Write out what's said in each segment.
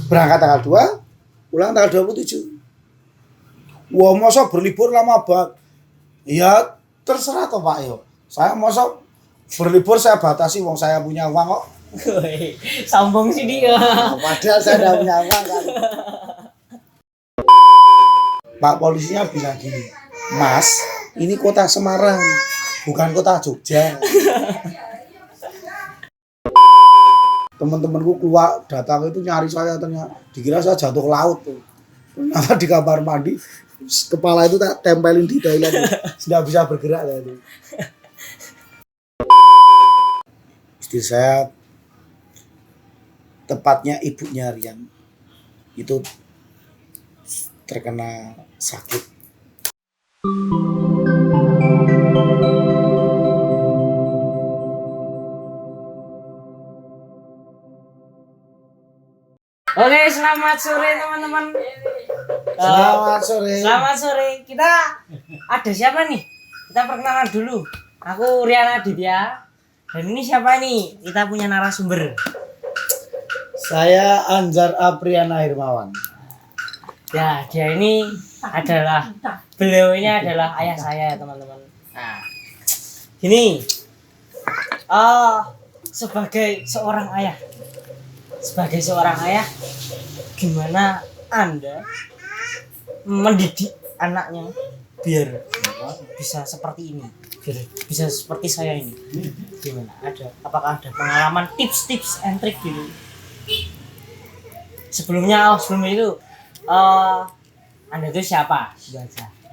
Berangkat tanggal 2, pulang tanggal 27. Wah, masa berlibur lama banget. Ya terserah toh Pak yo. Saya masa berlibur saya batasi, wong saya punya uang kok. Sombong sih dia. Padahal saya tidak punya uang kan. Pak polisinya bilang gini, Mas, ini kota Semarang, bukan kota Jogja. Teman-temanku keluar datang itu nyari saya, ternyata dikira saya jatuh ke laut tuh. Ternyata di kamar mandi, kepala itu tak tempelin di toilet, tidak bisa bergerak ya itu. Istri saya, tepatnya ibunya Rian, itu terkena sakit. Oke, selamat sore teman-teman. Selamat sore. Selamat sore. Kita ada siapa nih? Kita perkenalan dulu. Aku Rian Aditya. Dan ini siapa nih? Kita punya narasumber. Saya Anjar Apriana Hermawan. Ya, beliau ini adalah ayah saya teman-teman. Nah, ini sebagai seorang ayah, gimana Anda mendidik anaknya biar bisa seperti ini, biar bisa seperti saya ini? Gimana? Apakah ada pengalaman, tips and trik gitu? Sebelum itu Anda itu siapa?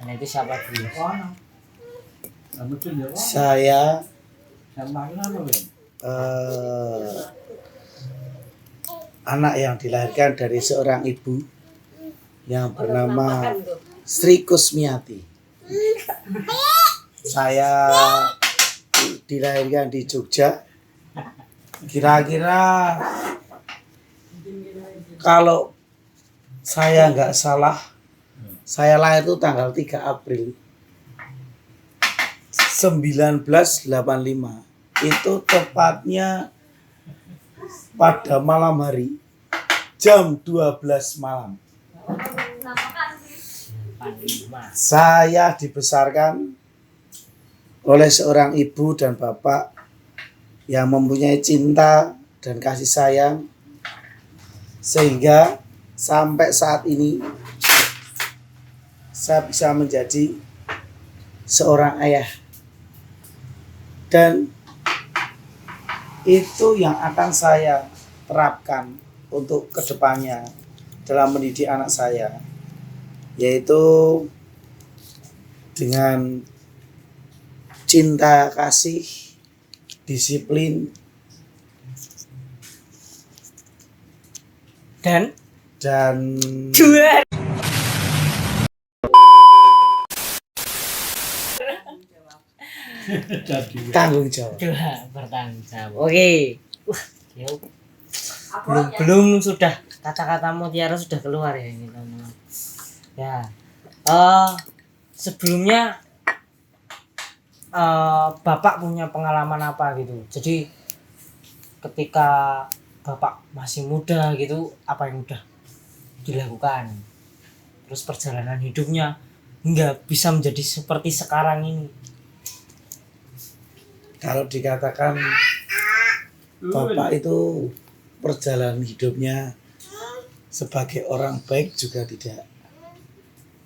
Anda itu siapa dulu? Saya anak yang dilahirkan dari seorang ibu yang bernama Sri Kusmiati. Saya dilahirkan di Jogja. Kira-kira kalau saya nggak salah, saya lahir itu tanggal 3 April 1985. Itu tepatnya pada malam hari jam 12 malam. Saya dibesarkan oleh seorang ibu dan bapak yang mempunyai cinta dan kasih sayang, sehingga sampai saat ini saya bisa menjadi seorang ayah. Dan itu yang akan saya terapkan untuk kedepannya dalam mendidik anak saya, yaitu dengan cinta, kasih, disiplin, dan jual. Tanggung jawab. Bertanggung jawab. Oke. Belum sudah kata-kata mutiara sudah keluar ya ini teman-teman. Ya. Sebelumnya Bapak punya pengalaman apa gitu? Jadi ketika Bapak masih muda gitu, apa yang udah dilakukan? Terus perjalanan hidupnya hingga bisa menjadi seperti sekarang ini. Kalau dikatakan Bapak itu perjalanan hidupnya sebagai orang baik juga tidak,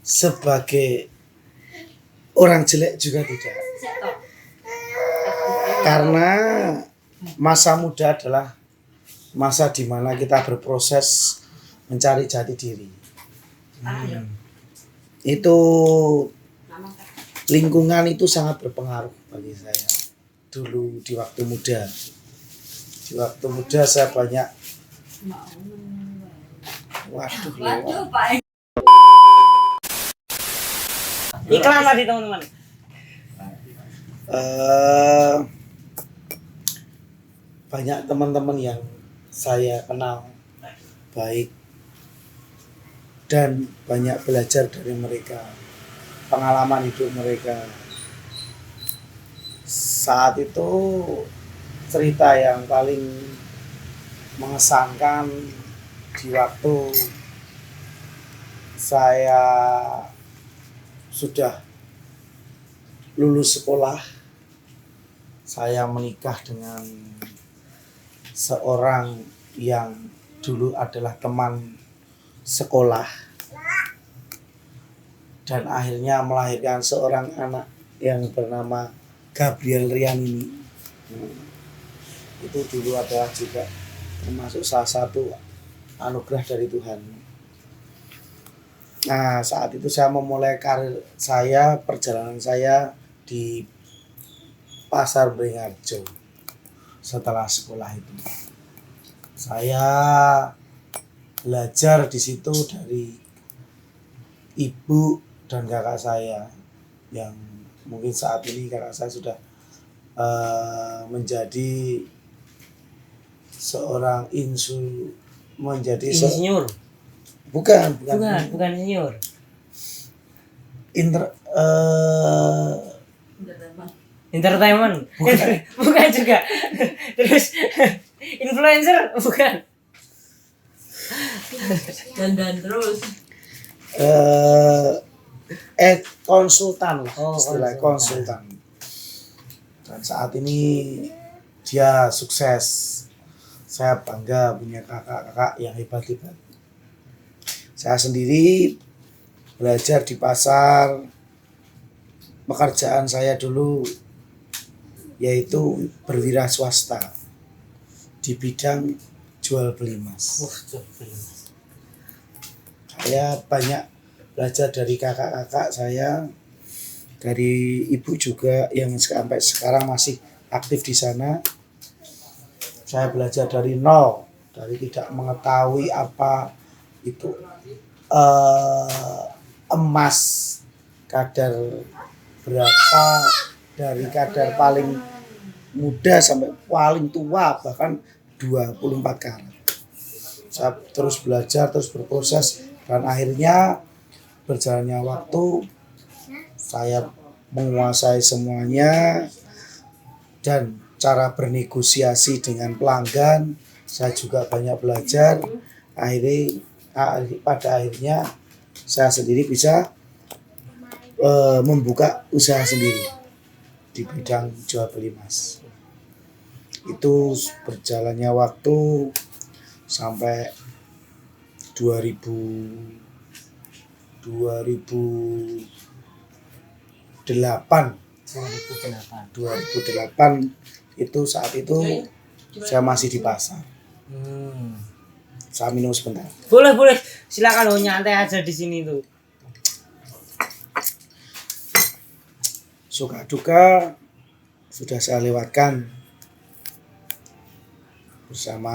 sebagai orang jelek juga tidak. Karena masa muda adalah masa di mana kita berproses mencari jati diri. Itu lingkungan itu sangat berpengaruh bagi saya. Dulu di waktu muda saya banyak iklan tadi teman-teman. Banyak teman-teman yang saya kenal baik dan banyak belajar dari mereka, pengalaman hidup mereka. Saat itu cerita yang paling mengesankan di waktu saya sudah lulus sekolah, saya menikah dengan seorang yang dulu adalah teman sekolah dan akhirnya melahirkan seorang anak yang bernama Gabriel Rian ini. Itu dulu adalah juga termasuk salah satu anugerah dari Tuhan. Nah, saat itu saya memulai karir saya, perjalanan saya di Pasar Beringharjo. Setelah sekolah itu, saya belajar di situ dari ibu dan kakak saya, yang mungkin saat ini kakak saya sudah menjadi seorang insinyur. Bukan Insinyur. Entertainment. Bukan juga. Terus influencer bukan. Dan terus konsultan lah, Oh, istilah konsultan. Dan saat ini dia sukses. Saya bangga punya kakak-kakak yang hebat-hebat. Saya sendiri belajar di pasar. Pekerjaan saya dulu yaitu berwira swasta di bidang jual beli emas. Saya banyak belajar dari kakak-kakak saya, dari ibu juga yang sampai sekarang masih aktif di sana. Saya belajar dari nol, dari tidak mengetahui apa itu emas, kadar berapa, dari kadar paling muda sampai paling tua, bahkan 24 karat. Saya terus belajar, terus berproses, dan akhirnya berjalannya waktu saya menguasai semuanya, dan cara bernegosiasi dengan pelanggan saya juga banyak belajar. Pada akhirnya saya sendiri bisa membuka usaha sendiri di bidang jual beli emas. Itu berjalannya waktu sampai 2008 itu, saat itu saya masih di pasar. Saya minum sebentar. Boleh, silakan lo, nyantai aja di sini tuh. Suka duka sudah saya lewatkan bersama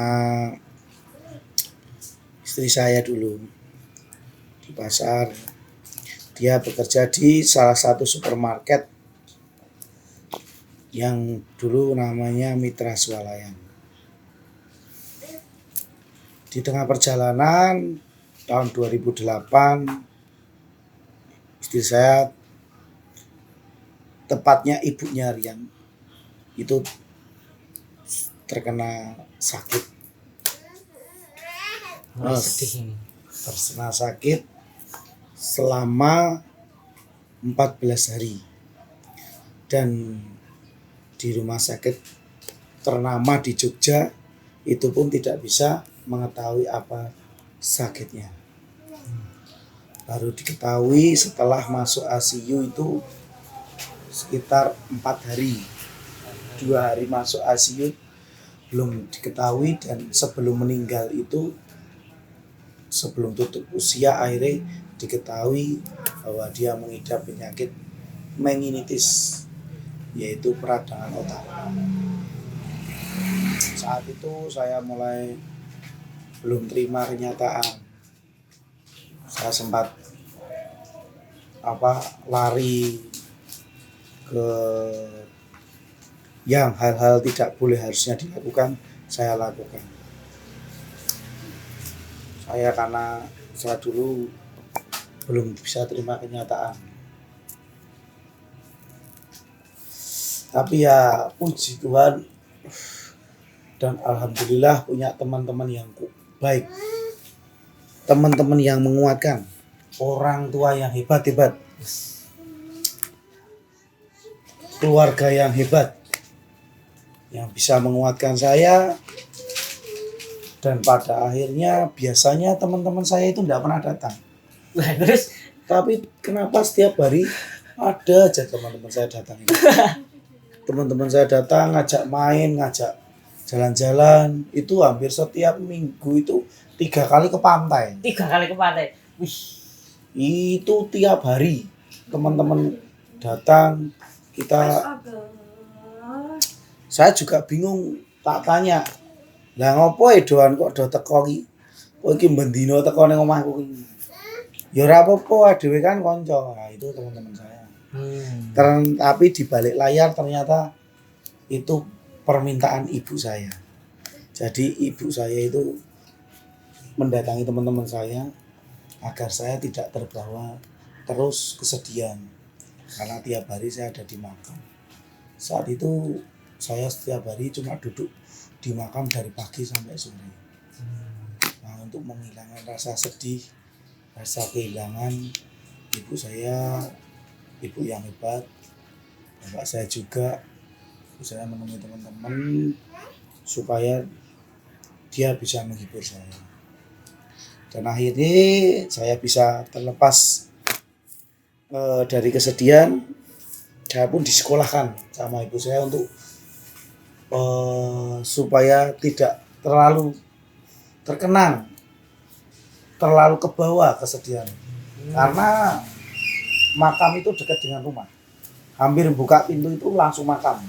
istri saya dulu di pasar. Dia bekerja di salah satu supermarket yang dulu namanya Mitra Swalayan. Di tengah perjalanan tahun 2008, istri saya, tepatnya ibunya Rian, itu terkena sakit. Sedih ini. Terkena sakit selama 14 hari. Dan di rumah sakit ternama di Jogja itu pun tidak bisa mengetahui apa sakitnya. Baru diketahui setelah masuk ICU itu sekitar 4 hari. 2 hari masuk ICU belum diketahui, dan sebelum meninggal itu, sebelum tutup usia, akhirnya diketahui bahwa dia mengidap penyakit meningitis, yaitu peradangan otak. Saat itu saya mulai belum terima kenyataan. Saya sempat lari ke yang hal-hal tidak boleh harusnya dilakukan, saya lakukan. Karena saya dulu belum bisa terima kenyataan. Tapi ya puji Tuhan dan alhamdulillah punya teman-teman yang baik teman-teman yang menguatkan, orang tua yang hebat-hebat, keluarga yang hebat, yang bisa menguatkan saya. Dan pada akhirnya biasanya teman-teman saya itu tidak pernah datang. Wah, terus Tapi kenapa setiap hari ada aja teman-teman saya datang ini. Teman-teman saya datang ngajak main, ngajak jalan-jalan. Itu hampir setiap minggu itu 3 kali ke pantai. 3 kali ke pantai. Wih, Itu tiap hari teman-teman datang. Saya juga bingung, tak tanya. Lah ngopo doan kok do teko iki? Kok iki bendino teko ning omahku iki. Ya ora apa-apa, dhewe kan kanca. Nah, itu teman-teman saya. Tapi di balik layar ternyata itu permintaan ibu saya. Jadi ibu saya itu mendatangi teman-teman saya agar saya tidak terbawa terus kesedihan. Karena tiap hari saya ada di makam. Saat itu saya setiap hari cuma duduk di makam dari pagi sampai sore. Nah, untuk menghilangkan rasa sedih, rasa kehilangan ibu saya, ibu yang hebat, bapak saya juga, saya menemui teman-teman supaya dia bisa menghibur saya. Dan akhirnya saya bisa terlepas dari kesedihan. Saya pun disekolahkan sama ibu saya untuk supaya tidak terlalu terkenang, terlalu ke bawah kesedihan. Karena makam itu dekat dengan rumah. Hampir buka pintu itu langsung makam.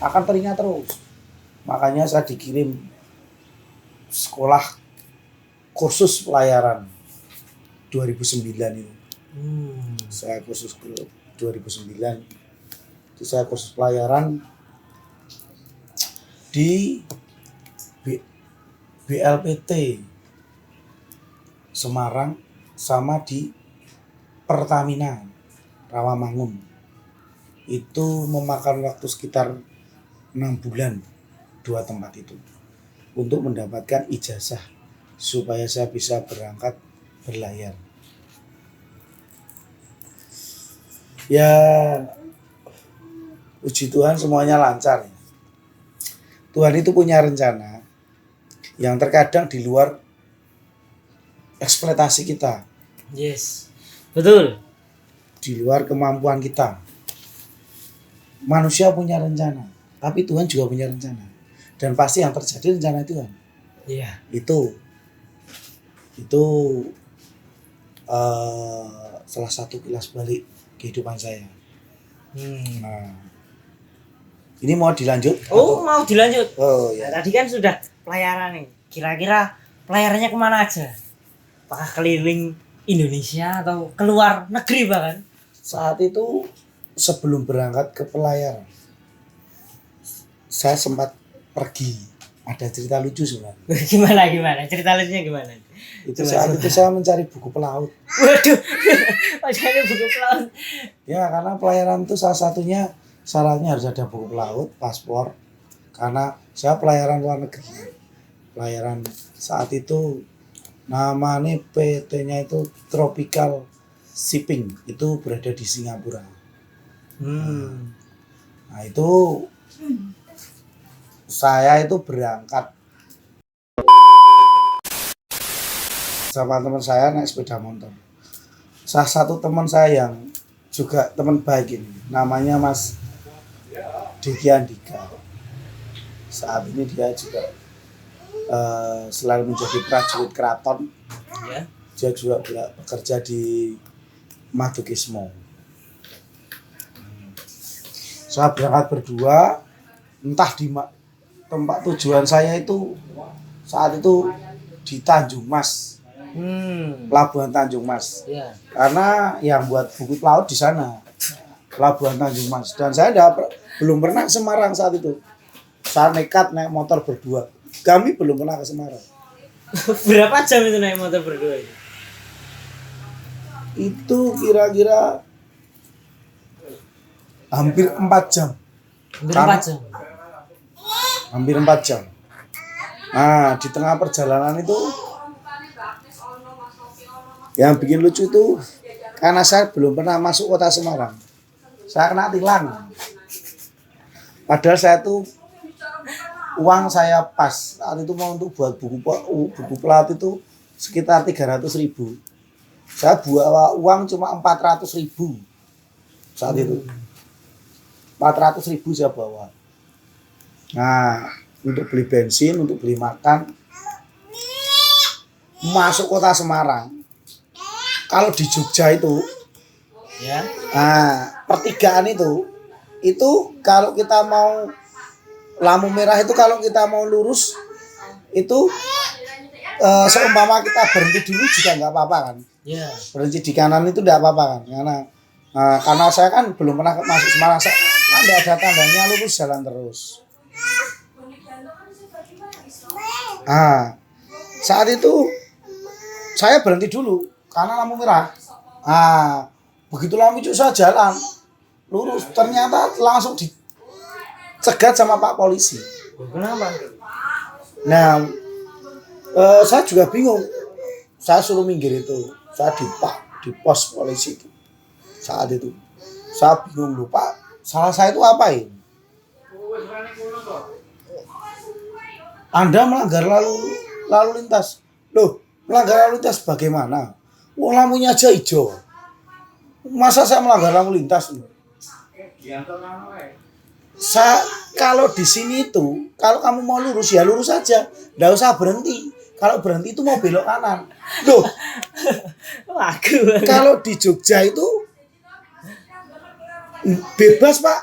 Akan teringat terus. Makanya saya dikirim sekolah kursus pelayaran 2009 itu. Saya kursus 2009. Itu saya kursus pelayaran di BLPT Semarang sama di Pertamina Rawamangun. Itu memakan waktu sekitar 6 bulan 2 tempat itu untuk mendapatkan ijazah supaya saya bisa berangkat berlayar. Ya, puji Tuhan semuanya lancar. Tuhan itu punya rencana yang terkadang di luar ekspektasi kita. yes. Betul. Di luar kemampuan kita. Manusia punya rencana, tapi Tuhan juga punya rencana. Dan pasti yang terjadi rencana Tuhan. Iya. Itu salah satu kilas balik kehidupan saya. Nah, ini mau dilanjut? Oh, mau dilanjut. Oh ya. Nah, tadi kan sudah pelayaran nih. Kira-kira pelayarannya kemana aja? Apakah keliling Indonesia atau keluar negeri bahkan? Saat itu sebelum berangkat ke pelayaran, saya sempat pergi. Ada cerita lucu sebenarnya. Gimana? Cerita lucunya gimana? Saat itu saya mencari buku pelaut. Waduh, mencari buku pelaut. Ya, karena pelayaran itu salah satunya syaratnya harus ada buku pelaut, paspor. Karena saya pelayaran luar negeri. Pelayaran saat itu namanya PT-nya itu Tropical Shipping, itu berada di Singapura. Nah, itu saya itu berangkat sama teman saya naik sepeda motor. Salah satu teman saya yang juga teman baik ini, namanya Mas Diki Andika. Saat ini dia juga selain menjadi prajurit keraton, Ya. dia juga bekerja di Madukismo. Saya berangkat berdua, entah di tempat tujuan saya itu saat itu di Tanjung Mas, Pelabuhan Tanjung Mas. Ya. Karena yang buat buku pelaut di sana, Pelabuhan Tanjung Mas. Dan saya belum pernah ke Semarang saat itu. Saya nekat naik motor berdua. Kami belum pernah ke Semarang. Berapa jam itu naik motor berdua itu? Itu kira-kira hampir 4 jam. Hampir 4 jam. Hampir 4 jam. Nah, di tengah perjalanan itu Yang bikin lucu itu karena saya belum pernah masuk kota Semarang. Saya kena tilang. Padahal saya tuh uang saya pas saat itu mau untuk buat buku pelaut itu sekitar 300.000. Saya bawa uang cuma 400.000 saat itu. 400.000 saya bawa. Nah, untuk beli bensin, untuk beli makan, masuk kota Semarang. Kalau di Jogja itu, Ya. nah, pertigaan itu kalau kita mau lampu merah itu kalau kita mau lurus itu seumpama kita berhenti dulu juga nggak apa-apa kan. Ya. Berhenti di kanan itu tidak apa-apa kan, karena saya kan belum pernah masuk Semarang, kan tidak ada tandanya lurus jalan terus. Saat itu saya berhenti dulu karena lampu merah. Begitu lampu hijau saya jalan lurus, ternyata langsung dicegat sama Pak Polisi. Kenapa? Nah, saya juga bingung. Saya suruh minggir itu, saya di pos polisi itu. Saat itu saya bingung, lupa salah saya itu apa ini? Anda melanggar lalu lintas. Loh, melanggar lalu lintas bagaimana? Lampunya aja hijau. Masa saya melanggar lalu lintas? Kalau di sini itu, kalau kamu mau lurus ya lurus saja, nggak usah berhenti. Kalau berhenti itu mau belok kanan. Loh, kalau di Jogja itu bebas Pak.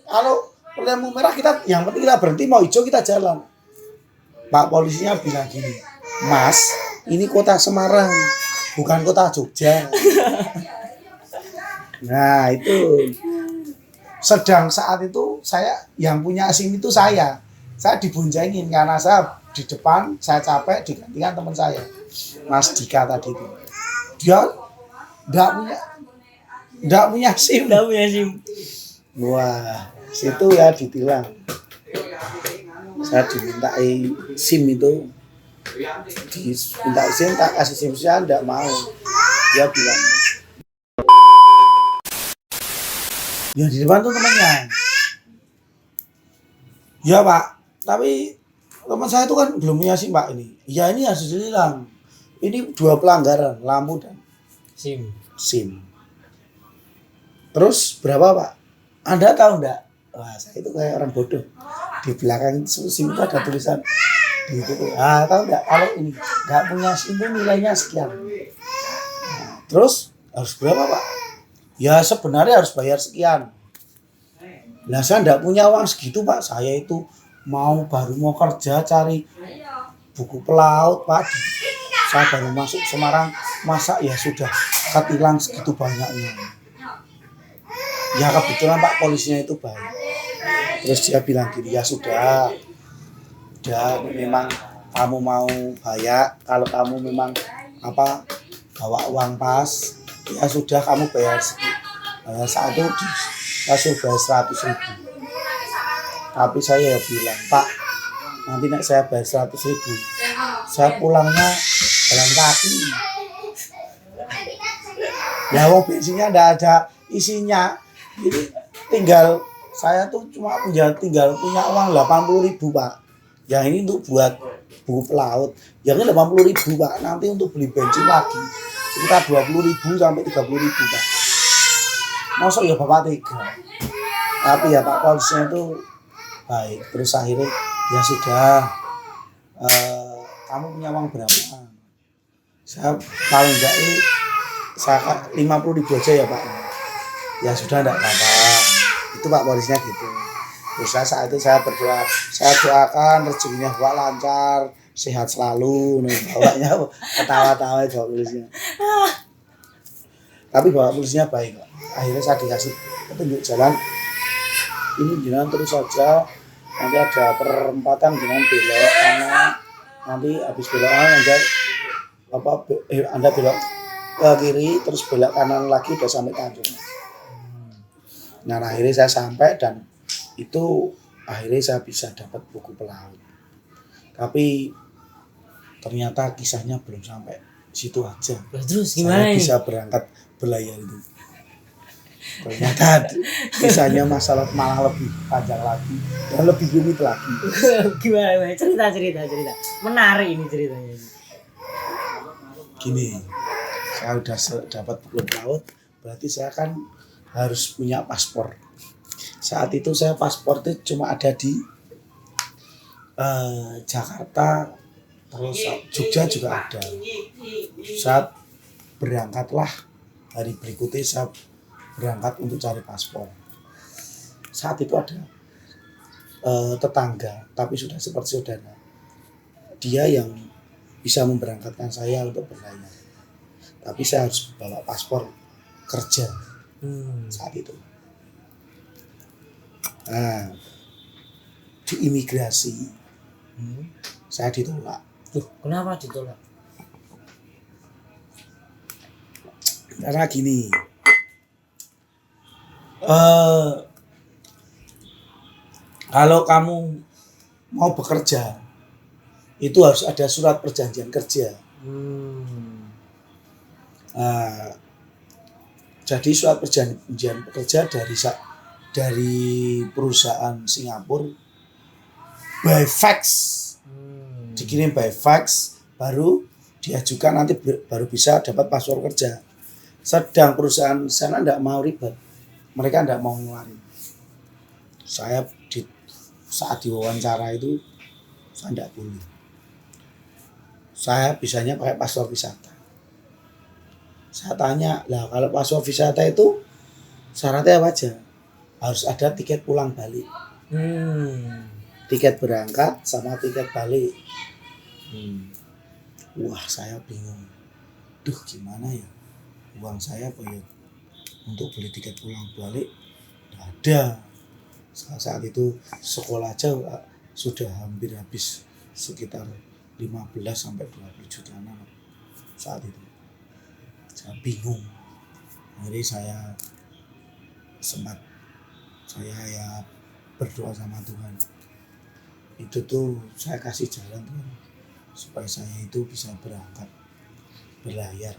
Kalau lampu merah yang penting kita berhenti, mau hijau kita jalan. Pak polisinya bilang gini, Mas, ini kota Semarang, bukan kota Jogja. Nah itu. Sedang saat itu saya yang punya SIM itu saya diboncengin karena saya di depan, saya capek digantikan teman saya, Mas Dika tadi itu. Dia enggak punya SIM. Wah, situ ya ditilang. Saya dimintai SIM itu, diminta SIM, tak kasih SIM, saya enggak mau. Dia bilang, ya di depan tuh temannya. Ya Pak, tapi teman saya itu kan belum punya SIM Pak ini. Ya ini harus ditilang. Ini 2 pelanggaran, lampu dan SIM. Terus berapa Pak? Anda tahu enggak? Wah, saya itu kayak orang bodoh. Di belakang itu SIM itu ada tulisan gitu. Tahu enggak? Kalau ini enggak punya SIM itu nilainya sekian. Nah, terus harus berapa Pak? Ya sebenarnya harus bayar sekian. Nah saya enggak punya uang segitu Pak. Saya itu baru mau kerja cari buku pelaut Pak. Saya baru masuk Semarang. Masa ya sudah ketilang segitu banyaknya. Ya kebetulan Pak polisinya itu baik. Terus dia bilang gini, ya sudah memang kamu mau bayar. Kalau kamu memang bawa uang pas, ya sudah kamu bayar segitu. Saat itu saya sudah 100.000. Tapi saya bilang, Pak, nanti nek saya bayar 100.000, saya pulangnya jalan kaki. Ya wong bensinnya enggak ada isinya. Jadi saya tuh tinggal punya uang 80.000 Pak. Yang ini untuk buat buku pelaut. Yang ini 80.000 Pak. Nanti untuk beli bensin lagi sekitar 20.000 sampai 30.000 Pak. Masuk ya Bapak tega. Tapi ya Pak polisinya itu baik. Terus akhirnya ya sudah, kamu punya uang berapa? Saya paling enggak saya 50.000 aja ya Pak. Ya sudah enggak apa-apa. Itu Pak polisinya gitu. Terus saat itu saya berdoa, saya doakan rezekinya Bapak lancar, sehat selalu. Bapaknya ketawa-tawa Bapak polisinya. Tapi Bapak polisinya baik Pak. Akhirnya saya dikasih petunjuk jalan. Ini jalan terus saja. Nanti ada perempatan dengan belok kanan. Nanti habis belok kanan Anda belok ke kiri terus belok kanan lagi udah sampai Tanjung. Nah akhirnya saya sampai dan itu akhirnya saya bisa dapat buku pelaut. Tapi ternyata kisahnya belum sampai situ aja. Lah terus Saya gimana ini? bisa berangkat berlayar itu. Ternyata kisahnya masalah malah lebih panjang lagi dan lebih rumit lagi. Gimana? Cerita. Menarik ini ceritanya. Gini, saya udah dapat buku laut, berarti saya kan harus punya paspor. Saat itu saya paspor itu cuma ada di Jakarta, terus Jogja juga ada. Saat berangkatlah hari berikutnya saya berangkat untuk cari paspor. Saat itu ada tetangga, tapi sudah seperti saudara. Dia yang bisa memberangkatkan saya untuk berlayar. Tapi saya harus bawa paspor kerja saat itu. Nah, di imigrasi saya ditolak. Tuh, kenapa ditolak? Karena gini, kalau kamu mau bekerja itu harus ada surat perjanjian kerja. Jadi surat perjanjian kerja dari perusahaan Singapura by fax, dikirim by fax, baru diajukan, nanti baru bisa dapat paspor kerja. Sedang perusahaan sana tidak mau ribet, mereka tidak mau ngeluarin. Saya saat diwawancara itu saya tidak boleh. Saya bisanya pakai paspor wisata. Saya tanya, lah kalau paspor wisata itu syaratnya apa aja? Harus ada tiket pulang balik. Tiket berangkat sama tiket balik. Wah, saya bingung. Duh, gimana ya? Uang saya bayar untuk beli tiket pulang balik nggak ada. Saat itu sekolah aja sudah hampir habis sekitar 15 sampai 20 jutaan saat itu. Saya bingung. Jadi saya ya berdoa sama Tuhan. Itu tuh saya kasih jalan Tuhan supaya saya itu bisa berangkat berlayar.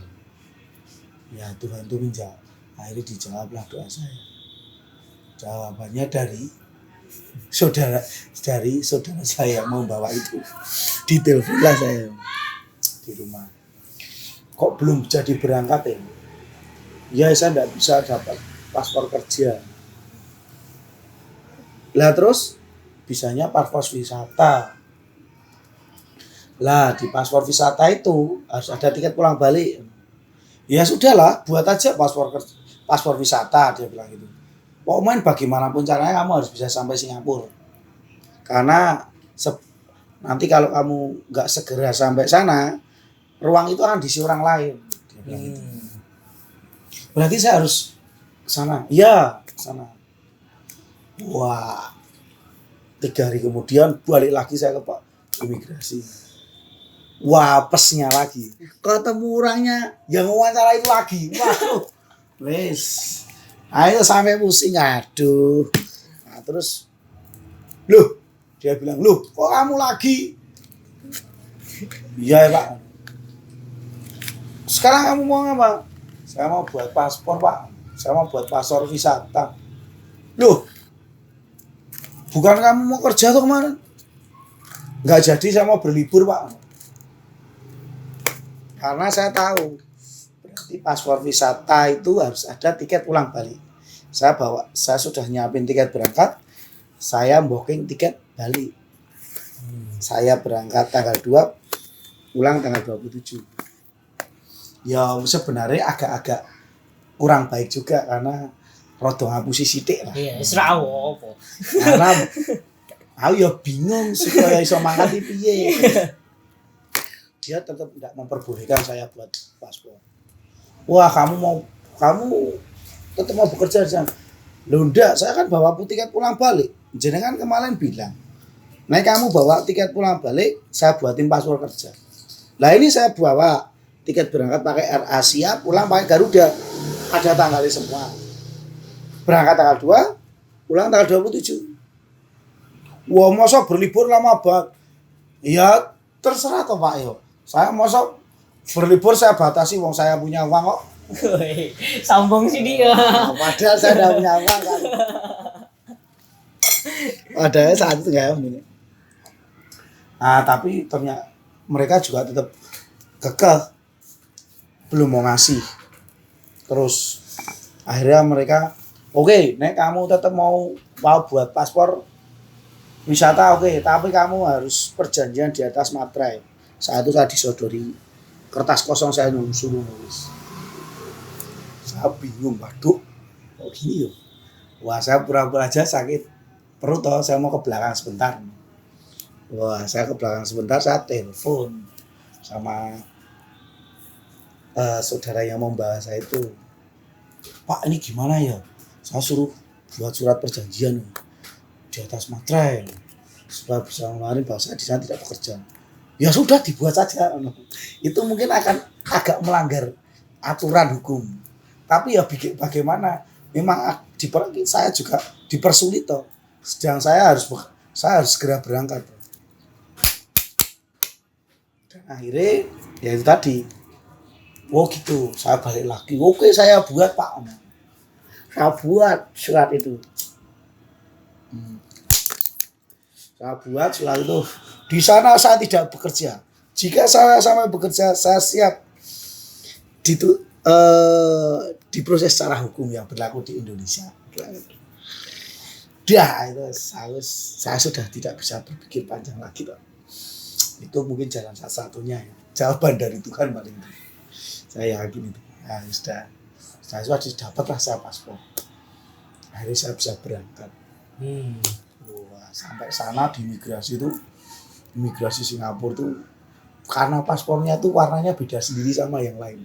Ya Tuhan tuh akhirnya dijawablah doa saya. Jawabannya dari saudara saya membawa itu. Ditelepon saya di rumah. Kok belum jadi berangkat ya? Ya saya tidak bisa dapat paspor kerja. Lah terus bisanya paspor wisata. Lah di paspor wisata itu harus ada tiket pulang balik. Ya sudahlah, buat aja paspor wisata, dia bilang gitu. Pokoknya bagaimanapun caranya kamu harus bisa sampai Singapura. Karena nanti kalau kamu nggak segera sampai sana, ruang itu akan diisi orang lain. Dia bilang gitu. Berarti saya harus ke sana. Iya, ke sana. Wah, 3 hari kemudian balik lagi saya ke Pak Imigrasi. Wah, pesnya lagi. Ketemu orangnya yang wawancara itu lagi. Waduh. Wes. Ayo sampai pusing, aduh. Nah, terus loh, dia bilang, "Loh, kok kamu lagi?" Iya, Pak. Sekarang kamu mau apa? Saya mau buat paspor, Pak. Saya mau buat paspor wisata. Loh, bukan kamu mau kerja tuh kemarin? Nggak jadi, saya mau berlibur, Pak. Karena saya tahu berarti paspor wisata itu harus ada tiket pulang balik. Saya sudah nyiapin tiket berangkat, saya booking tiket balik. Saya berangkat tanggal 2, pulang tanggal 27. Ya sebenarnya agak-agak kurang baik juga karena rodo ngapusi sithik lah. Iya, wis ra apa. Karena aku ya bingung supaya iso mangkat piye. Dia tetap tidak memperbolehkan saya buat paspor. Wah, kamu tetap mau bekerja di sana. Loh enggak, saya kan bawa tiket pulang balik. Jenengan kemarin bilang, "Nah, kamu bawa tiket pulang balik, saya buatin paspor kerja." Lah ini saya bawa tiket berangkat pakai Air Asia, pulang pakai Garuda. Ada tanggalnya semua. Berangkat tanggal 2, pulang tanggal 27. Wah, masa berlibur lama banget. Ya terserah toh Pak yo. Saya masa Berlibur saya batasi, wong saya punya uang kok. Woi, sombong sih dia. Padahal saya tidak punya uang kan. Padahal saat itu nggak ini. Nah, tapi ternyata mereka juga tetap kekeh belum mau ngasih. Terus akhirnya mereka oke, nek kamu tetap mau buat paspor wisata oke, tapi kamu harus perjanjian di atas materai. Saat itu saya disodori kertas kosong, saya suruh nulis. Saya bingung, waduh, kok gini yo. Wah, saya pura-pura aja sakit perut toh, saya mau ke belakang sebentar. Wah, saya ke belakang sebentar, saya telepon sama saudara yang membawa saya itu. Pak, ini gimana ya? Saya suruh buat surat perjanjian di atas materai supaya bisa ngeluarin bahwa saya di sana tidak bekerja. Ya sudah, dibuat saja. Itu mungkin akan agak melanggar aturan hukum. Tapi ya bagaimana? Memang saya juga dipersulit toh. Sedang saya harus segera berangkat. Dan akhirnya ya itu tadi. Oh gitu, saya balik lagi. Oke, saya buat Pak. Saya buat surat itu. Saya buat surat itu. Di sana saya tidak bekerja. Jika saya sampai bekerja, saya siap diproses secara hukum yang berlaku di Indonesia. Dah itu saya sudah tidak bisa berpikir panjang lagi toh. Itu mungkin jalan satu-satunya ya. Jawaban dari Tuhan paling itu. Saya yakin itu. Nah, saya sudah dapatlah saya paspor. Akhirnya saya bisa berangkat. Wah, sampai sana di imigrasi Singapura tuh karena paspornya tuh warnanya beda sendiri sama yang lain.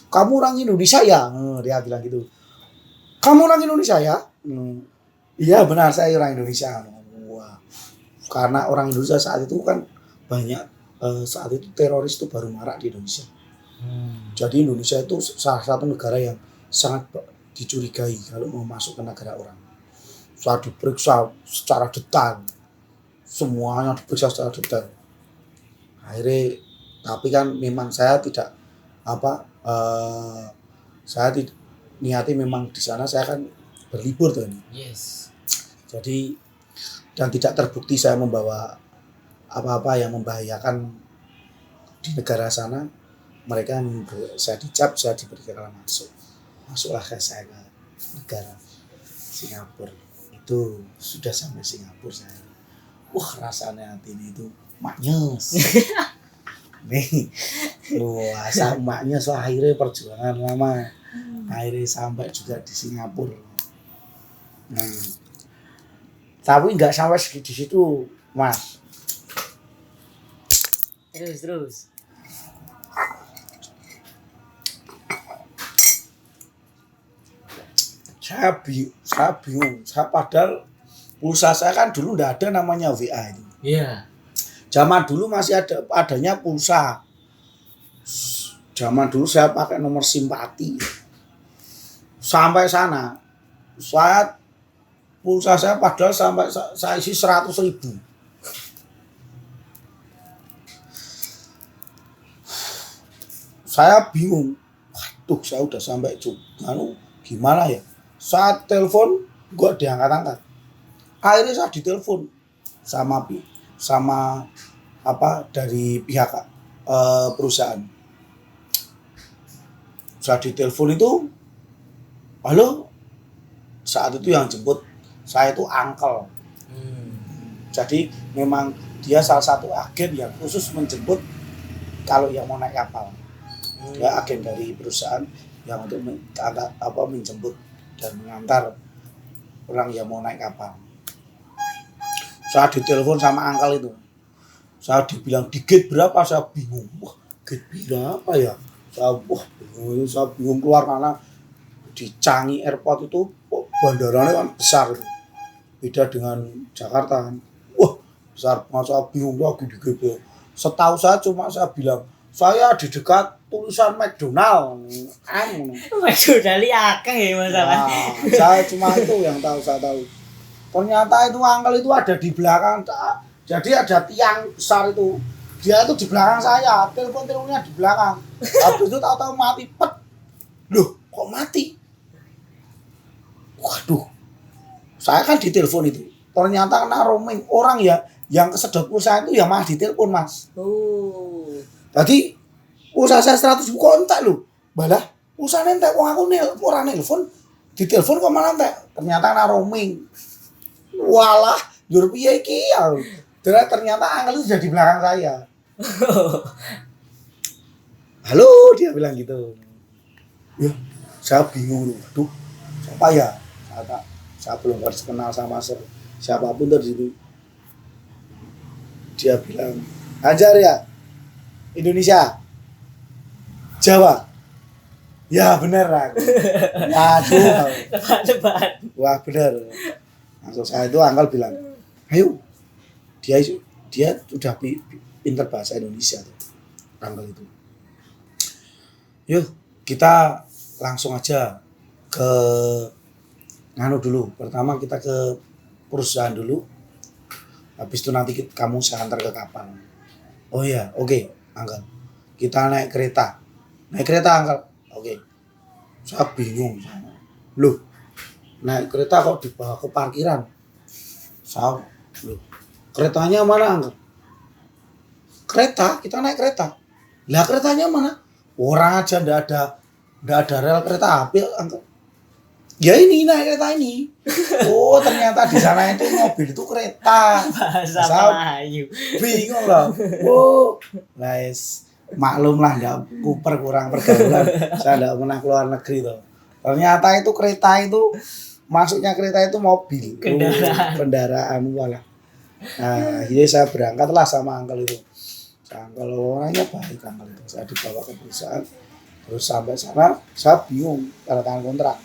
Kamu orang Indonesia ya? Dia bilang gitu. Kamu orang Indonesia ya? Iya benar, saya orang Indonesia. Wah, karena orang Indonesia saat itu kan banyak saat itu teroris itu baru marak di Indonesia. Jadi Indonesia itu salah satu negara yang sangat dicurigai kalau mau masuk ke negara orang. Saya diperiksa secara detail, semuanya diperiksa secara detail. Akhirnya, tapi kan memang saya tidak saya niati memang di sana saya kan berlibur tuh ini. Yes. Jadi dan tidak terbukti saya membawa apa-apa yang membahayakan di negara sana. Mereka saya dicap, saya diberikan masuklah saya ke negara Singapura. Itu sudah sampai Singapura saya. Wah, rasanya hati ini itu maknyes. Nih, wah, maknyes lah, akhirnya perjuangan lama. Akhirnya sampai juga di Singapura. Nah, tapi nggak sampai di situ, Mas. Terus. Saya bingung. Saya padahal pulsa saya kan dulu nggak ada namanya WA itu. Iya. Zaman dulu masih adanya pulsa. Zaman dulu saya pakai nomor simpati. Sampai sana, pulsa saya padahal sampai saya isi 100.000. Saya bingung. Waduh, saya udah sampai gimana ya? Saat telepon gak diangkat-angkat. Akhirnya saya ditelepon sama dari pihak perusahaan. Saya ditelepon itu, halo. Saat itu yang jemput saya itu uncle. Jadi memang dia salah satu agen yang khusus menjemput kalau yang mau naik kapal. Dia agen dari perusahaan yang untuk menjemput dan mengantar orang yang mau naik kapal. Saya ditelepon sama uncle itu. Saya dibilang di gate berapa, saya bingung. Wah, gate berapa ya? Saya bingung keluar karena di Changi Airport itu bandaranya kan besar itu. Beda dengan Jakarta kan. Wah, besar banget, saya bingung lagi di gate. Setahu saya bilang, saya di dekat tulisan McDonald. McDonald akeh ya masalah. Nah, saya cuma itu yang saya tahu. Ternyata itu uncle itu ada di belakang. Jadi ada tiang besar itu. Dia tuh di belakang saya, teleponnya di belakang. Habis itu tahu-tahu mati, pet. Loh, kok mati? Waduh. Saya kan ditelepon itu. Ternyata kena roaming. Orang ya yang kesedot pulsa itu ya malah ditelepon, Mas. Oh. Tadi pulsa saya 100.000 kok entek lho. Balah, pulsa entek wong aku ora nelpon. Ditelepon kok malah entek. Ternyata kena roaming. Walah, njur piye iki ya. Ternyata Angel itu sudah di belakang saya. Halo, dia bilang gitu. Ya, saya bingung. Aduh, siapa ya? Saya belum harus kenal sama siapapun dari situ. Dia bilang, Hajar ya? Indonesia? Jawa? Ya bener lah. Waduh. Tebak-tebakan. Wah bener. Langsung saya itu Angkel bilang, ayo. Dia sudah pinter bahasa Indonesia tuh. Angkel itu. Yuk, kita langsung aja ke nganu dulu. Pertama kita ke perusahaan dulu. Habis itu nanti kamu saya antar ke kapal. Oh iya, oke, Angkel. Kita naik kereta. Naik kereta, Angkel. Oke. Saya bingung. Loh, naik kereta kok dibawa ke parkiran? Loh, keretanya mana, Angkel? Kereta, kita naik kereta. Lah keretanya mana? Orang aja ndak ada rel kereta api, Angkel. Ya ini naik kereta ini. Oh ternyata di sana itu mobil itu kereta. Bahasa Melayu. Bingung loh. Oh, guys, maklum lah nggak kurang pergaulan. Saya nggak pernah keluar negeri tuh. Ternyata itu kereta itu masuknya kereta itu mobil. Kendaraan walah. Nah, jadi saya berangkatlah sama Angkel itu. Kalau orangnya baik Angkel itu. Saya dibawa ke perusahaan. Terus sampai sana saya bingung tanda tangan kontrak.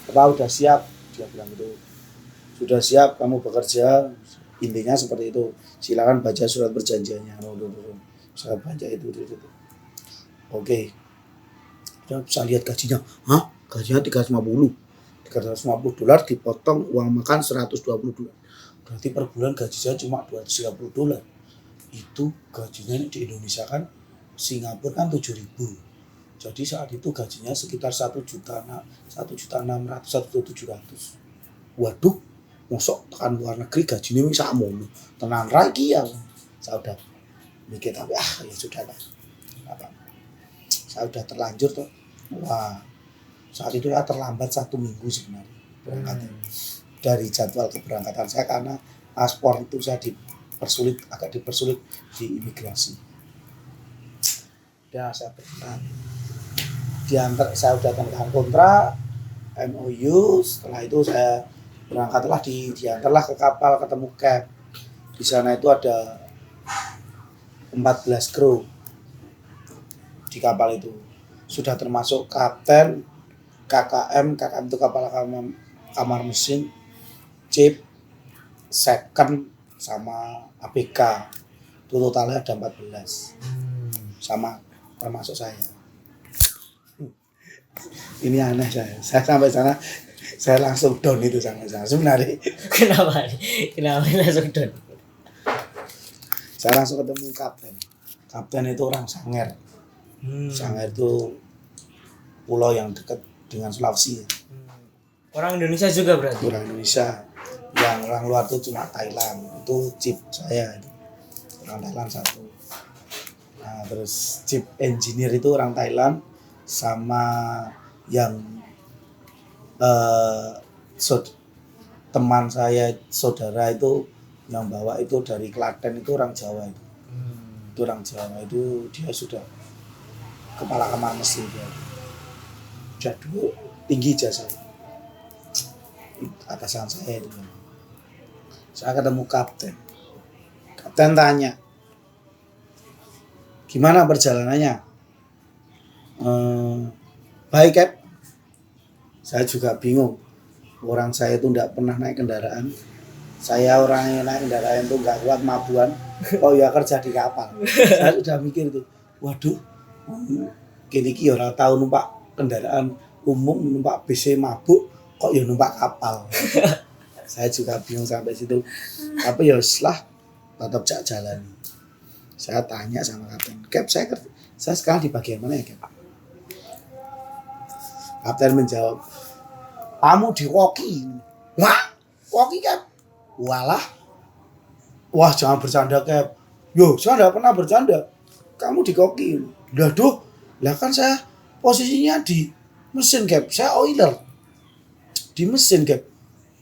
Apa udah siap? Dia bilang gitu. Sudah siap kamu bekerja. Intinya seperti itu. Silakan baca surat perjanjiannya. Saya baca itu. Oke. Saya bisa lihat gajinya. Hah? Gajinya $350 $350 dipotong uang makan $120. Berarti per bulan gaji saya cuma $230. Itu gajinya di Indonesia kan Singapura kan 7.000. Jadi saat itu gajinya sekitar 1.600.000 1.700.000. Waduh, mosok tekan luar negeri gajinya wis sakmono. Tenan ra iki ya. Saya udah mikir tapi ya sudah lah. Saya udah terlanjur tuh. Wah, saat itu ya terlambat 1 minggu sebenarnya berangkatnya. Dari jadwal keberangkatan saya karena paspor itu saya agak dipersulit di imigrasi. Dan saya berangkat. Saya udah tanda tangan kontrak MOU. Setelah itu saya berangkatlah diantarlah ke kapal, ketemu Cap. Di sana itu ada 14 kru di kapal itu. Sudah termasuk kapten, KKM itu kapal kamar mesin, chip, second sama APK. Itu totalnya ada 14. Sama termasuk saya. Ini aneh saya sampai sana saya langsung down itu sampai sana sebenarnya. Kenapa langsung down? Saya langsung ketemu kapten itu orang Sanger. Sanger itu pulau yang dekat dengan Sulawesi. Orang Indonesia juga berarti? Orang Indonesia. Yang orang luar itu cuma Thailand. Itu chip saya itu. Orang Thailand 1. Nah, terus chip engineer itu orang Thailand sama yang teman saya saudara itu yang bawa itu dari Klaten itu orang Jawa itu. Itu orang Jawa itu dia sudah kepala kamar mesin dia. Jadul tinggi jasa. Atasan saya itu. Saya ketemu kapten. Kapten tanya, gimana perjalanannya? Baik Cap. Saya juga bingung. Orang saya itu tidak pernah naik kendaraan. Saya orang yang naik kendaraan itu nggak kuat mabuan. Oh ya kerja di kapal. Saya sudah mikir itu. Waduh, kini orang tahu numpak kendaraan umum, numpak BC mabuk, kok ya numpak kapal. Saya juga bingung sampai situ. Tapi ya setelah tetap jak jalan. Saya tanya sama kapten, Cap, saya sekarang di bagian mana ya, Cap? Kapten menjawab, kamu di koki. Wah, koki, Cap? Walah, wah jangan bercanda, Cap. Yo, saya tidak pernah bercanda. Kamu di koki. Lah duh, lah kan saya posisinya di mesin, Cap. Saya oiler. Di mesin, Cap.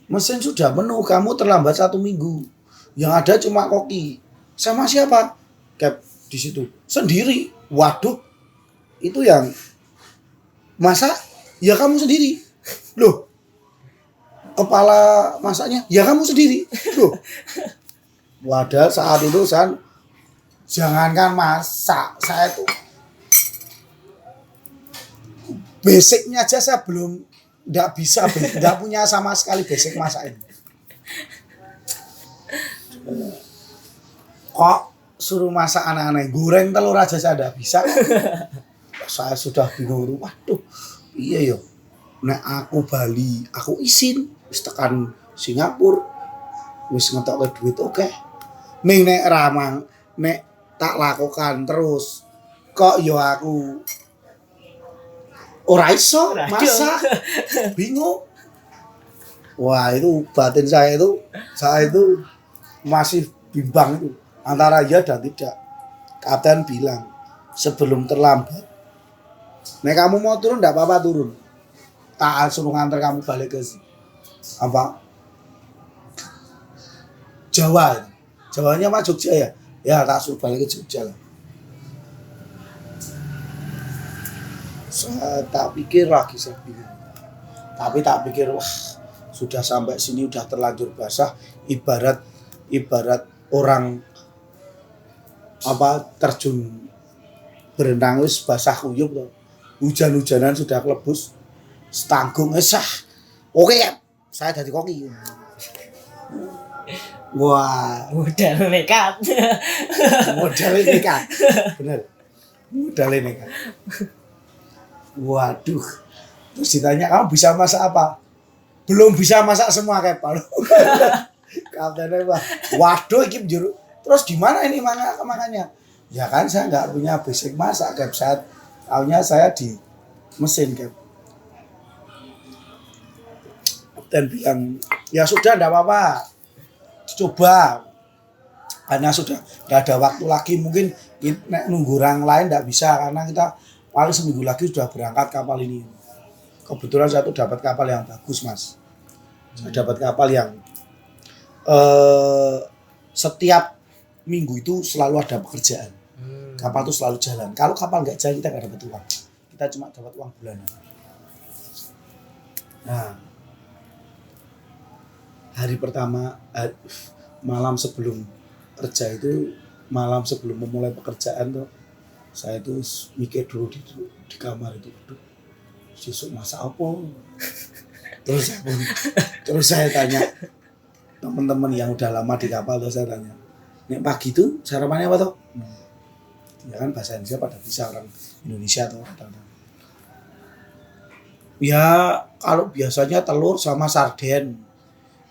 Mesin sudah penuh, kamu terlambat 1 minggu. Yang ada cuma koki. Sama siapa? Cap di situ sendiri. Waduh, itu yang masak ya kamu sendiri. Loh, kepala masaknya ya kamu sendiri. Loh, wadah saat itu saya jangankan masak, saya tuh basicnya aja saya belum nggak bisa, nggak punya sama sekali basic masak ini. Kok suruh masak aneh-aneh, goreng telur aja saya tidak bisa. Saya sudah bingung, waduh iya yo, nek aku Bali aku isin wis tekan Singapura wis ngetok duit oke. Ning nek ramang nek tak lakukan terus kok yo aku ora iso masak, bingung. Wah itu batin saya itu masih bimbang itu antara ya dan tidak. Kapten bilang sebelum terlambat, nek kamu mau turun enggak apa-apa turun, tak suruh nganter kamu balik ke apa Jawa. Jawanya mah Jogja ya, ya tak suruh balik ke Jogja lah. Saya tak pikir lagi, saya bingung. Tapi tak pikir wah sudah sampai sini udah terlanjur basah, ibarat orang apa terjun berenang wis basah kuyup tuh. Hujan-hujanan sudah kelebus setanggung sah. Oke ya, saya jadi koki. Wah, Modal nekat. modal nekat. Bener. Modal nekat. Waduh. Terus ditanya kamu bisa masak apa? Belum bisa masak semua kayak Pak. Kaptennya wah, waduh iki njur. Terus gimana ini makanya? Ya kan saya nggak punya basic masak, Cap. Tahunya saya di mesin, Cap. Dan bilang, ya sudah enggak apa-apa. Coba. Karena sudah enggak ada waktu lagi, mungkin nunggu orang lain enggak bisa karena kita paling seminggu lagi sudah berangkat kapal ini. Kebetulan saya tuh dapat kapal yang bagus, Mas. Saya dapat kapal yang setiap minggu itu selalu ada pekerjaan. Kapal itu selalu jalan. Kalau kapal nggak jalan kita nggak dapat uang. Kita cuma dapat uang bulanan. Nah, hari pertama malam sebelum kerja itu, malam sebelum memulai pekerjaan tuh, saya itu mikir dulu di kamar itu, aduh, besok masak apa? Terus saya tanya teman-teman yang udah lama di kapal, terus saya tanya, nek pagi itu sarapannya apa toh? Ya kan bahasa Indonesia pada bisa, orang Indonesia tuh kadang-kadang. Ya kalau biasanya telur sama sarden.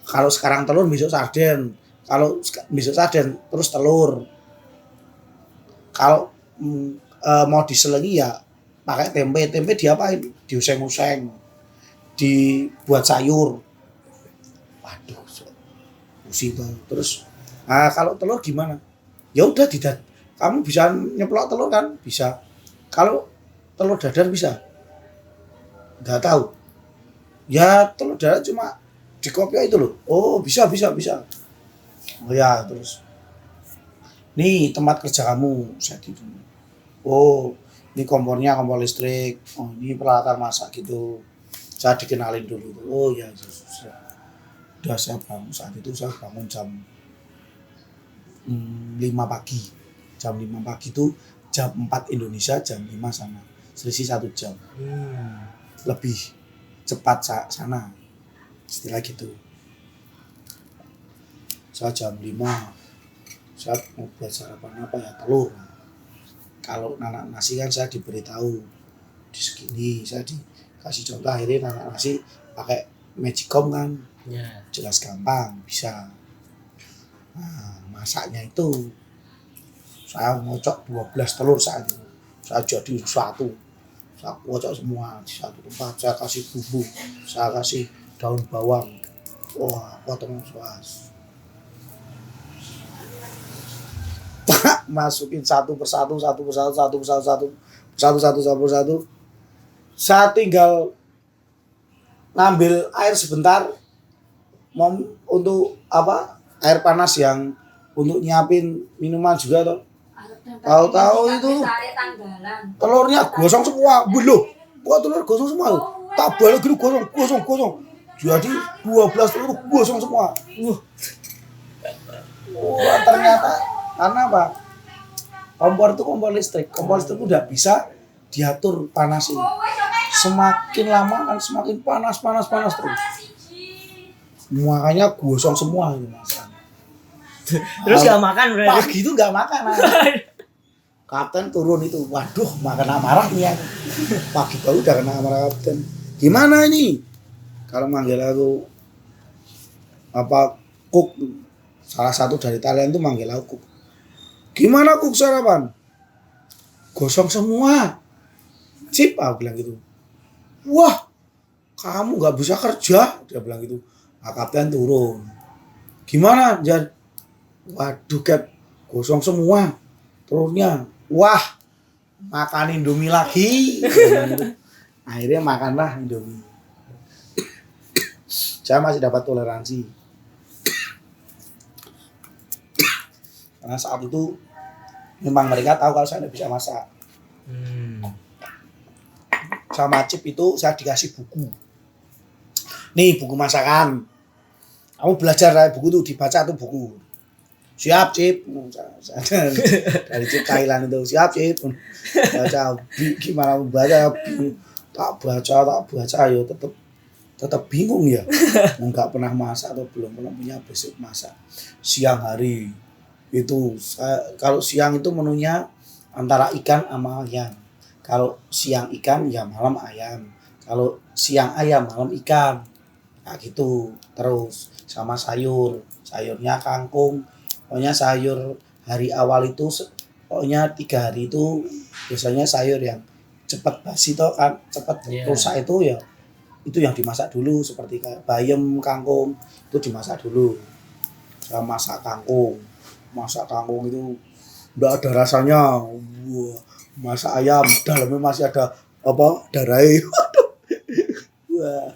Kalau sekarang telur besok sarden. Kalau besok sarden terus telur. Kalau mau diselengi ya pakai tempe. Tempe diapain? Diuseng-useng. Dibuat sayur. Waduh, musibah. Terus kalau telur gimana? Ya udah kamu bisa nyeplok telur kan? Bisa. Kalau telur dadar bisa? Nggak tahu. Ya telur dadar cuma dikopiok itu loh. Oh bisa. Oh ya terus. Nih tempat kerja kamu. Saya gitu. Oh ini kompornya kompor listrik. Oh ini peralatan masak gitu. Saya dikenalin dulu. Oh ya sudah saya bangun saat itu, saya bangun jam 5 pagi. Jam 5 pagi itu jam 4 Indonesia, jam 5 sana. Selisih 1 jam. Lebih cepat sana. Istilah gitu. Saya jam 5. Saya mau buat sarapan apa ya? Telur. Kalau nanak nasi kan saya diberitahu di segini, saya dikasih contoh akhirnya nanak nasi pakai magicom kan. Ya. Jelas gampang, bisa. Nah, masaknya itu saya ngocok 12 telur saat itu. Saya jadi satu. Saya kocok semua di satu tempat. Saya kasih bumbu, saya kasih daun bawang. Wah, potong suas. Masukin satu persatu. Saya tinggal ngambil air sebentar untuk apa? Air panas yang untuk nyiapin minuman juga toh. Tahu-tahu itu telurnya gosong semua. Belum. Kok telur gosong semua? Tak balik gitu gosong. Jadi 12 telur gosong semua. Wah, ternyata karena apa? Kompor itu kompor listrik. Kompor listrik itu udah bisa diatur panasnya. Semakin lama kan semakin panas terus. Makanya gosong semua itu Mas. Terus gak makan berarti. Pagi itu nggak makan. Kapten turun itu, waduh, makan amarah nih aku. Pagi baru udah kena amarah kapten. Gimana ini? Kalau manggil aku apa cook, salah satu dari Thailand itu manggil aku cook. Gimana cook sarapan? Gosong semua. Cip, aku bilang gitu. Wah, kamu nggak bisa kerja, dia bilang gitu. Nah, kapten turun. Gimana, Jan? Waduh, Cap, gosong semua telurnya. Wah, makan Indomie lagi. Akhirnya makanlah Indomie. Saya masih dapat toleransi. Karena saat itu memang mereka tahu kalau saya tidak bisa masak. Sama Cip itu saya dikasih buku. Nih buku masakan. Kamu belajar dari buku itu, dibaca tuh buku. Siap Cip. Dari Cip Thailand itu siap Cip. Baca gimana membaca, tak baca ya tetap bingung ya. Enggak pernah masak atau belum pernah punya basic masak. Siang hari itu kalau siang itu menunya antara ikan sama ayam. Kalau siang ikan ya malam ayam. Kalau siang ayam malam ikan. Nah gitu terus sama sayurnya kangkung. Pokoknya sayur hari awal itu pokoknya 3 hari itu biasanya sayur yang cepat basi toh kan cepat rusak itu ya itu yang dimasak dulu seperti kayak bayam, kangkung itu dimasak dulu. Saya masak kangkung itu udah ada rasanya. Wah, masak ayam dalamnya masih ada apa darahnya. Wah,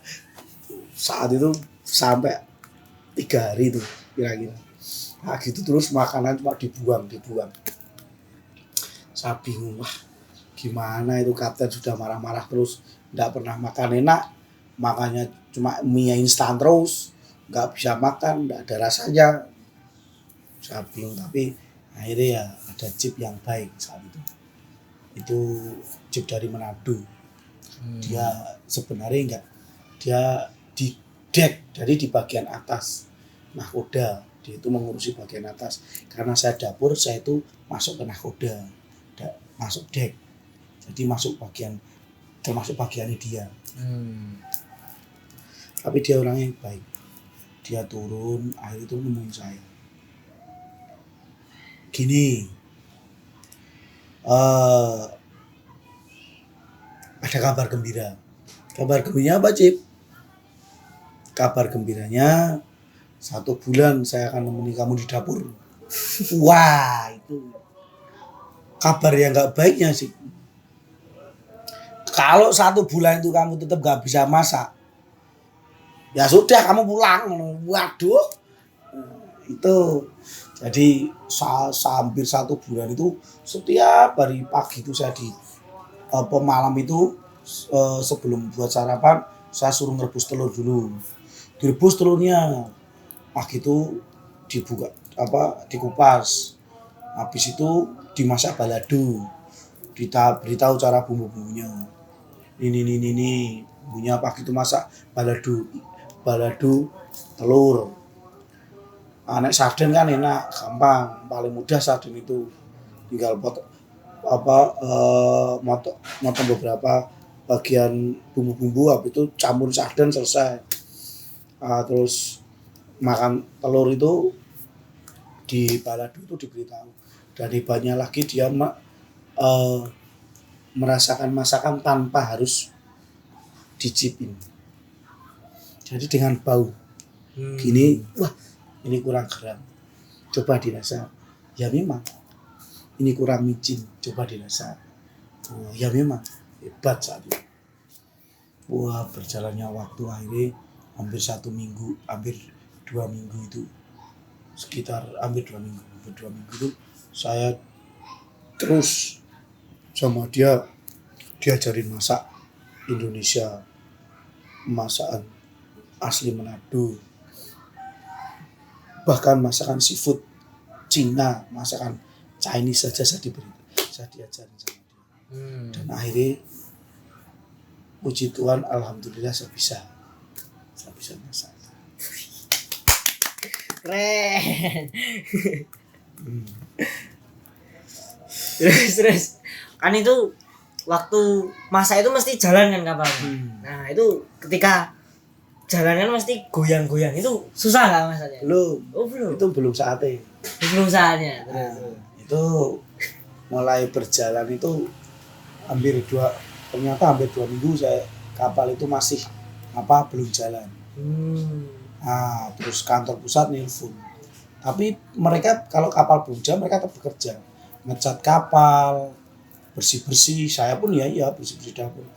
saat itu sampai 3 hari itu kira-kira. Nah gitu terus makanan cuma dibuang. Saya bingung, wah gimana itu kapten sudah marah-marah terus nggak pernah makan enak, makannya cuma mie instan terus, nggak bisa makan, nggak ada rasanya. Saya bingung tapi akhirnya ya ada Cip yang baik saat itu Cip dari Manado. Dia sebenarnya dia di deck, jadi di bagian atas nahkoda. Dia itu mengurusi bagian atas. Karena saya dapur, saya itu masuk ke nahkoda, masuk deck. Jadi termasuk bagiannya dia. Tapi dia orangnya yang baik. Dia turun, akhirnya itu nemuin saya. Gini, ada kabar gembira. Kabar gembiranya apa, Cip? Kabar gembiranya 1 bulan saya akan menemani kamu di dapur. Wah, itu kabar yang gak baiknya sih. Kalau 1 bulan itu kamu tetap gak bisa masak, ya sudah kamu pulang. Waduh, itu jadi hampir 1 bulan itu setiap hari pagi itu saya di malam itu sebelum buat sarapan saya suruh ngerebus telur dulu. Direbus telurnya. Pagi itu dibuka dikupas. Habis itu dimasak balado. Beritahu cara bumbu-bumbunya. Ini bumbunya pagi itu masak balado telur. Nek sarden kan enak, gampang, paling mudah sarden itu. Tinggal motong beberapa bagian bumbu-bumbu, habis itu campur sarden selesai. Terus makan telur itu di balado itu diberitahu. Dan hebatnya lagi dia merasakan masakan tanpa harus dicipin. Jadi dengan bau gini, wah ini kurang garam, coba dirasa. Ya memang ini kurang micin, coba dirasa. Oh, ya memang hebat saat itu. Wah, berjalannya waktu akhirnya hampir 1 minggu, hampir 2 minggu itu, sekitar hampir 2 minggu itu saya terus sama dia diajarin masak Indonesia, masakan asli Manado, bahkan masakan seafood Cina, masakan Chinese saja saya diajarin sama dia. Dan akhirnya puji Tuhan, alhamdulillah saya bisa masak. Keren. Terus kan itu waktu masa itu mesti jalan kan kapal. Nah itu ketika jalan kan mesti goyang-goyang, itu susah nggak masanya? Belum. Oh belum. Itu belum saatnya. Belum saatnya. Itu mulai berjalan itu ternyata hampir 2 minggu saya kapal itu masih belum jalan. Nah, terus kantor pusat nelpon. Tapi mereka kalau kapal belum jalan mereka tetap bekerja, ngecat kapal, bersih-bersih. Saya pun ya bersih-bersih dapur.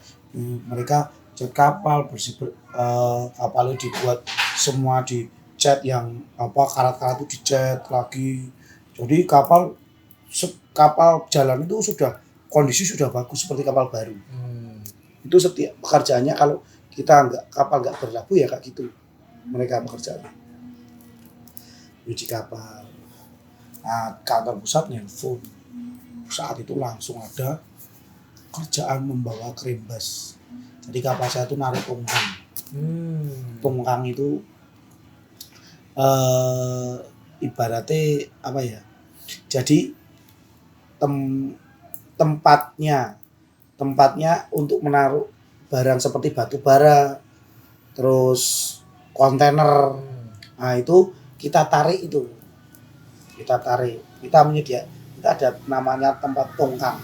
Mereka cat kapal, kapalnya dibuat semua dicat, yang karat-karat itu dicat lagi. Jadi kapal jalan itu kondisi sudah bagus seperti kapal baru. Itu setiap pekerjaannya, kalau kapal nggak berlabuh ya kayak gitu mereka pekerjaannya. Cuci kapal. Nah, kantor pusat nelfon. Saat itu langsung ada kerjaan membawa krimbas. Jadi kapal saya itu narik tongkang. Tongkang itu ibaratnya apa ya? Jadi tempatnya untuk menaruh barang seperti batu bara, terus kontainer. Nah itu kita tarik, kita ada namanya tempat tongkang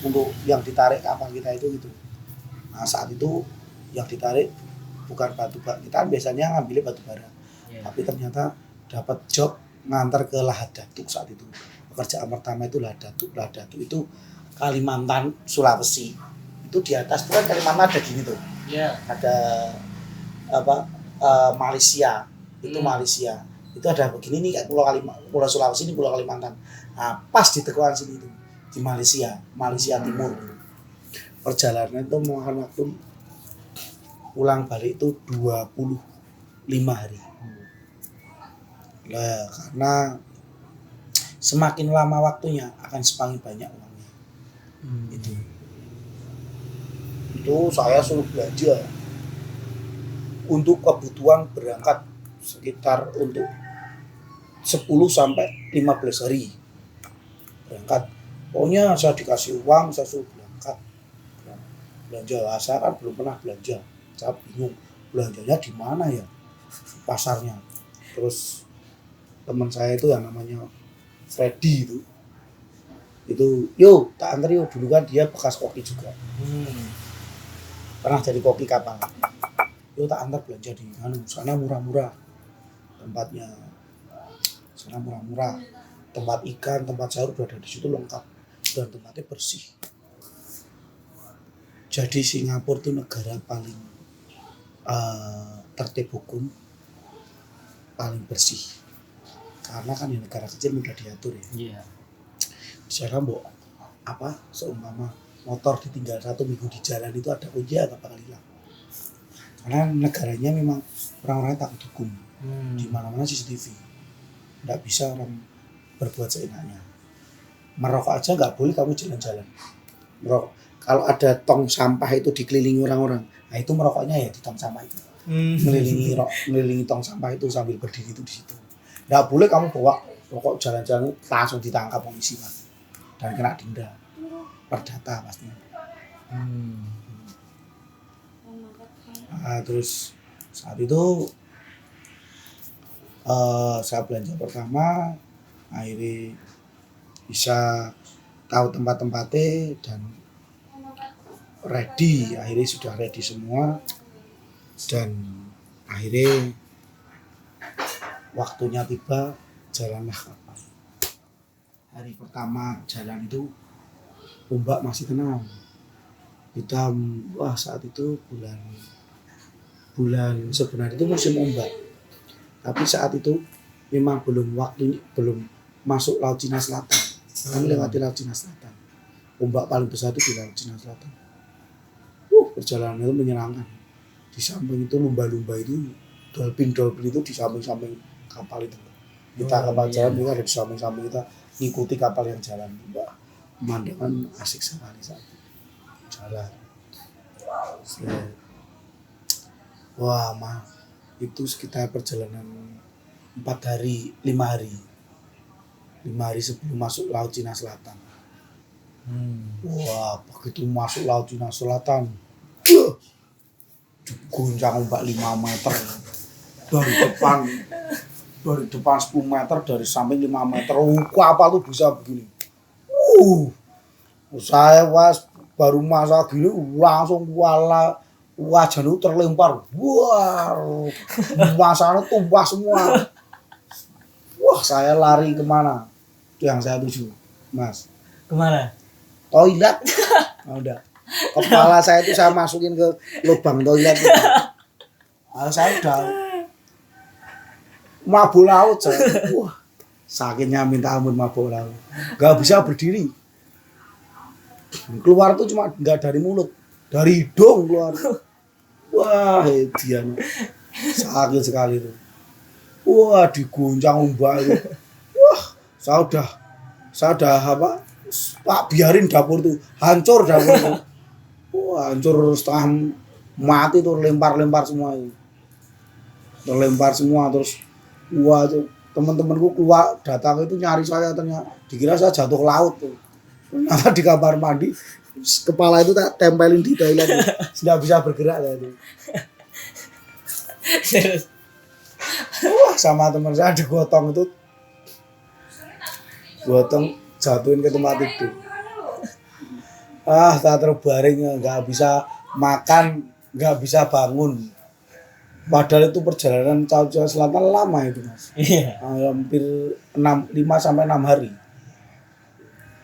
untuk yang ditarik kapal kita itu gitu. Nah saat itu yang ditarik bukan batu bara, kita biasanya ngambilnya batu bara, tapi ternyata dapat job ngantar ke Lahat Datuk. Saat itu pekerjaan pertama itu Lahat Datuk itu Kalimantan, Sulawesi. Itu di atas itu kan Kalimantan ada gini tuh. Ada Malaysia. Itu Malaysia. Itu ada begini nih kayak pulau Sulawesi, ini pulau Kalimantan. Nah, pas di tekuan sini itu di Malaysia Timur. Perjalanan itu memakan waktu pulang balik itu 25 hari. Nah, karena semakin lama waktunya akan semakin banyak uangnya. Itu saya suruh belanja untuk kebutuhan berangkat sekitar untuk 10 sampai 15 hari berangkat. Pokoknya saya dikasih uang, saya suruh berangkat belanja. Saya kan belum pernah belanja, saya bingung belanjanya di mana ya pasarnya. Terus teman saya itu yang namanya Freddy itu yuk tak antar yuk, dulu kan dia bekas koki juga, pernah jadi koki kapal. Yuk tak antar belanja di sana murah-murah tempatnya, sana murah-murah, tempat ikan, tempat sayur udah ada di situ lengkap dan tempatnya bersih. Jadi Singapura itu negara paling tertib hukum, paling bersih, karena kan di negara kecil mudah diatur ya. Misalnya seumpama motor ditinggal 1 minggu di jalan itu ada kunci nggak bakal hilang, karena negaranya memang orang-orangnya takut hukum. Di mana-mana CCTV, nggak bisa orang berbuat seenaknya. Merokok aja nggak boleh kamu jalan-jalan merokok. Kalau ada tong sampah itu dikelilingi orang-orang, nah itu merokoknya ya di tong sampah itu. Melilingi tong sampah itu sambil berdiri itu di situ. Nggak boleh kamu bawa rokok jalan-jalan, langsung ditangkap polisi dan kena denda perdata pastinya. Nah, terus saat itu saya belanja pertama akhirnya bisa tahu tempat-tempatnya dan ready, akhirnya sudah ready semua dan akhirnya waktunya tiba, jalanlah kapal. Hari pertama jalan itu ombak masih tenang, kita wah saat itu bulan sebenarnya itu musim ombak, tapi saat itu memang belum waktunya, belum masuk Laut Cina Selatan. Kami lewati Laut Cina Selatan, ombak paling besar itu di Laut Cina Selatan. Perjalanan itu menyenangkan. Di samping itu lumba-lumba itu, dolphin itu di samping-samping kapal itu. Kita kapal jalan, mereka ada di samping-samping kita, ngikuti kapal yang jalan. Wah, pemandangan asik sekali saat itu. Jalan. Wah, itu sekitar perjalanan 5 hari. 5 hari sebelum masuk Laut Cina Selatan. Wah, begitu masuk Laut Cina Selatan, goncang ombak 5 meter dari depan 10 meter, dari samping 5 meter. Kapal tuh bisa begini. Saya baru masa gini langsung wajah itu terlempar. Wah, masanya tumpah semua. Wah, saya lari kemana? Itu yang saya tuju, Mas. Kemana? Toilet. Nah, udah. Kepala saya itu saya masukin ke lubang toilet itu. Saya udah mabuk laut saya. Wah, sakitnya minta ampun mabuk laut. Gak bisa berdiri. Keluar tuh cuma nggak dari mulut, dari hidung keluar. Wah, dia sakit sekali itu. Wah, diguncang ombak itu. Wah, saya udah apa? Pak, biarin dapur tuh hancur dapur tuh. Wah, hancur setengah mati tuh, lempar semua itu. Terlempar semua terus. Wah, tuh teman-temanku keluar datang itu nyari saya, ternyata dikira saya jatuh ke laut tuh. Ternyata di kamar mandi kepala itu tak tempelin di toilet, tidak bisa bergerak ya itu. Wah, sama teman saya digotong itu, jatuhin ke tempat tidur. Tak terbaring, nggak bisa makan, nggak bisa bangun. Padahal itu perjalanan Laut Cina Selatan lama itu, Mas. Iya. Hampir 5 sampai 6 hari.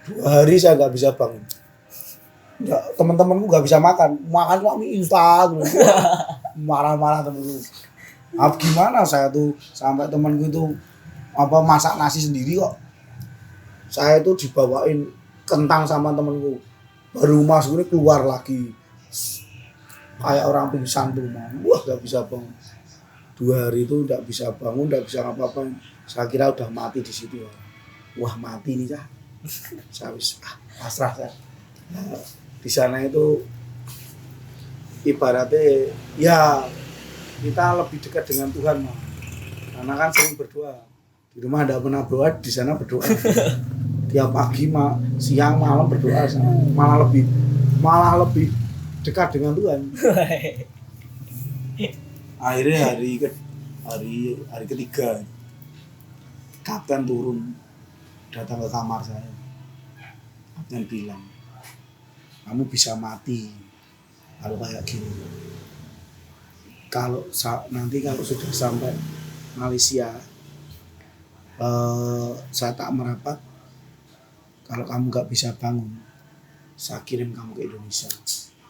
2 hari saya nggak bisa bangun. Teman-temanku nggak bisa makan cuma mie instan. Marah-marah temanku. Gimana saya tuh sampai temanku itu masak nasi sendiri kok. Saya itu dibawain kentang sama temanku. Baru masuk ini keluar lagi. Kayak orang pingsan tuh. Wah, nggak bisa bangun. 2 hari itu nggak bisa bangun, nggak bisa apa-apa. Saya kira udah mati di situ. Wah, mati nih Cah. Saya pasrah saya. Di sana itu ibaratnya ya kita lebih dekat dengan Tuhan, karena kan sering berdoa. Di rumah tidak pernah berdoa, di sana berdoa. Tiap pagi, siang, malam berdoa, malah lebih dekat dengan Tuhan. Akhirnya hari ketiga, kapten turun datang ke kamar saya. Kapten bilang, kamu bisa mati kalau kayak gini. Nanti kalau sudah sampai Malaysia, saya tak merapat. Kalau kamu nggak bisa bangun, saya kirim kamu ke Indonesia,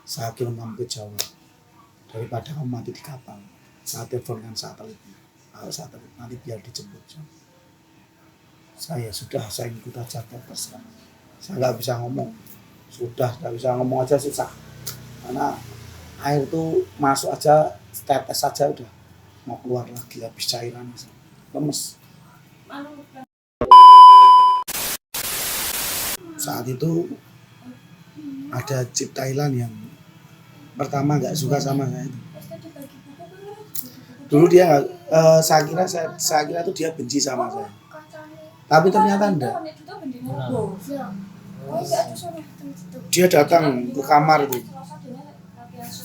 saya kirim kamu ke Jawa. Daripada kamu mati di kapal, saya teleponkan satelit nanti biar dijemput. Saya ikut aja, terserah. Saya nggak bisa ngomong, nggak bisa ngomong aja susah, karena air tuh masuk aja, tetes saja udah mau keluar lagi, habis cairan, lemes. Saat itu ada Cip Thailand yang pertama nggak suka sama saya itu. Dulu dia saya kira tuh dia benci sama saya, tapi ternyata enggak. Dia datang ke kamar itu,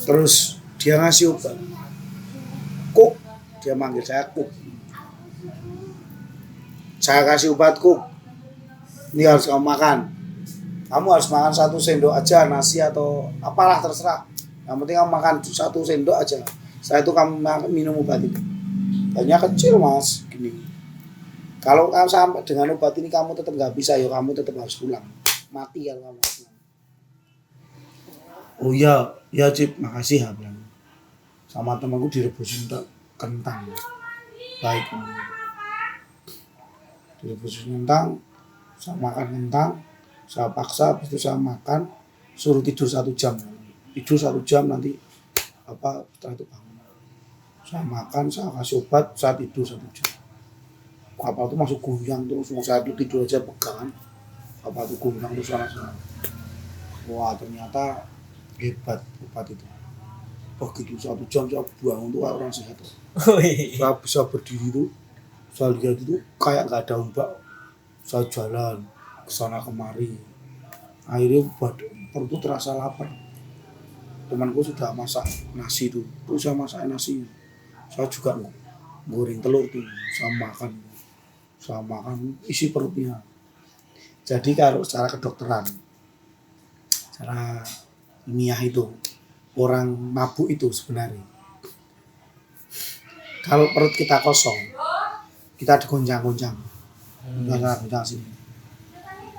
terus dia ngasih obat, Kuk, dia manggil saya Kuk. saya kasih obatku, ini harus kamu makan. Kamu harus makan 1 sendok aja nasi atau apalah terserah. Yang penting kamu makan 1 sendok aja. Setelah itu kamu minum obat ini. Banyak kecil mas, gini. Kalau kamu sampai dengan obat ini kamu tetap nggak bisa, ya kamu tetap harus pulang. Mati kalau kamu harus pulang. Oh iya, ya Cip, makasih ya bilang. Sama temanku direbusin kentang. Baik. Direbusin kentang, saya makan kentang, saya paksa, habis itu saya makan, suruh tidur 1 jam. Tidur 1 jam nanti setelah itu bangun. Saya makan, saya kasih obat, saya tidur 1 jam. Kapal itu masuk goyang terus, saya itu tidur aja pegangan. Kapal itu goyang terus sana. Wah ternyata hebat obat itu. Begitu 1 jam saya bangun tuh kayak orang sehat. Saya bisa berdiri tuh, saya lihat itu kayak nggak ada ombak. Saya jalan ke sana kemari. Akhirnya perut itu terasa lapar. Temanku sudah masak nasi tuh, terus saya masak nasi. Saya juga goreng telur tuh, saya makan isi perutnya. Jadi kalau secara kedokteran, secara ilmiah itu orang mabuk itu sebenarnya kalau perut kita kosong, kita digoncang-goncang, goncang sini,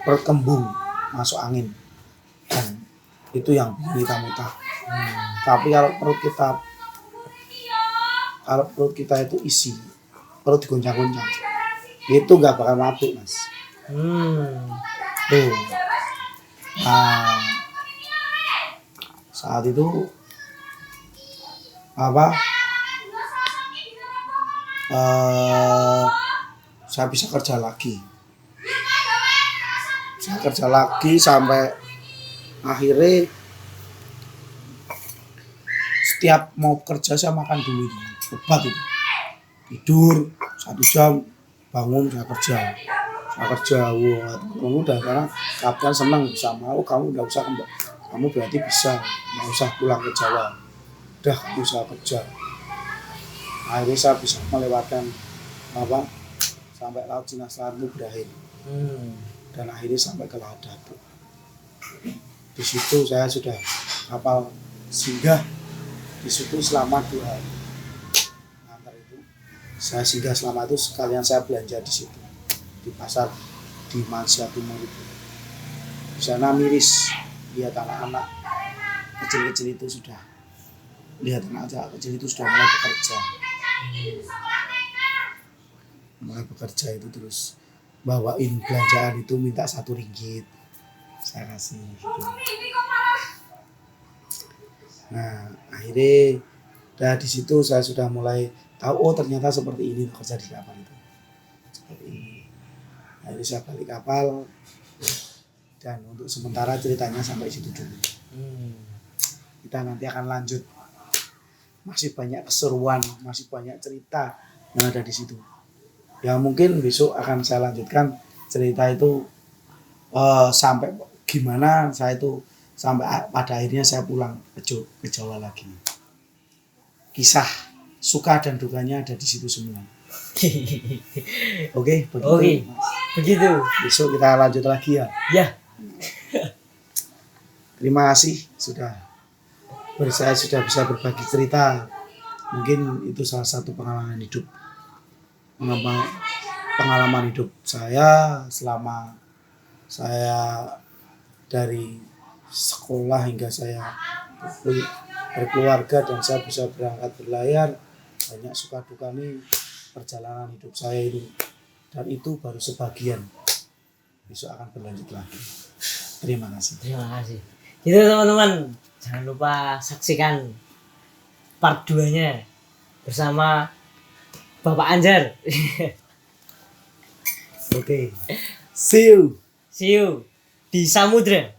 perut kembung, masuk angin, dan itu yang bikin kita muntah. Tapi kalau perut kita itu isi, perut digoncang-goncang, itu nggak bakal mabuk mas. Tuh. Nah, saat itu saya bisa kerja lagi. Saya kerja lagi sampai akhirnya setiap mau kerja saya makan dulu itu obat itu. Tidur 1 jam, bangun saya kerja. Wah, kamu udah karena kapten senang bisa mau, kamu udah usah kembali. Kamu berarti bisa, nggak usah pulang ke Jawa. Udah kamu bisa kerja. Akhirnya saya bisa melewatkan sampai Laut Cina Selatan itu berakhir. Dan akhirnya sampai ke Laut Datuk. Di situ saya sudah kapal singgah di situ selama 2 hari. Antar itu saya singgah selama itu sekalian saya belanja di situ di pasar di Malaysia Timur itu. Di sana miris lihat anak-anak kecil-kecil itu sudah mulai bekerja itu terus bawain belanjaan itu minta 1 ringgit saya kasih gitu. Nah akhirnya di situ saya sudah mulai tahu ternyata seperti ini kerja di kapal itu seperti ini. Akhirnya saya balik kapal dan untuk sementara ceritanya sampai situ dulu. Kita nanti akan lanjut, masih banyak keseruan, masih banyak cerita yang ada di situ. Ya mungkin besok akan saya lanjutkan cerita itu sampai gimana saya itu sampai pada akhirnya saya pulang ke Jawa lagi. Kisah suka dan dukanya ada di situ semua. Oke, begitu. Besok kita lanjut lagi ya. Ya. Terima kasih saya sudah bisa berbagi cerita. Mungkin itu salah satu pengalaman hidup saya selama saya dari sekolah hingga saya berkeluarga dan saya bisa berangkat berlayar. Banyak suka duka nih perjalanan hidup saya itu, dan itu baru sebagian. Besok akan berlanjut lagi. Terima kasih. Itu teman-teman, jangan lupa saksikan part 2-nya bersama Bapak Anjar. Oke. See you di samudra.